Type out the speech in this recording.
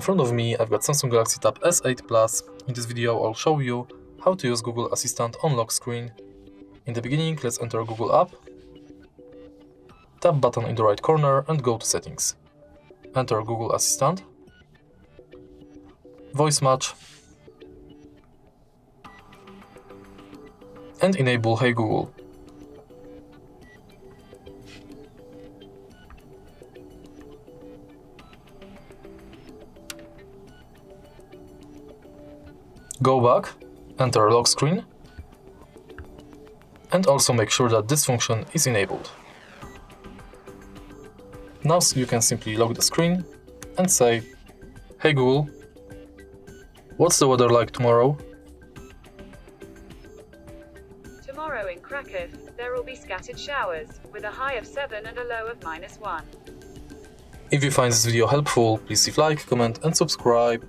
front of me I've got Samsung Galaxy Tab S8 Plus. In this video I'll show you how to use Google Assistant on lock screen. In the beginning, let's enter Google app, tap button in the right corner and go to settings. Enter Google Assistant, voice match, and enable Hey Google. Go back, enter lock screen, and also make sure that this function is enabled. Now you can simply lock the screen and say, Hey Google, what's the weather like tomorrow? Tomorrow in Krakow, there will be scattered showers, with a high of 7 and a low of -1. If you find this video helpful, please leave like, comment and subscribe.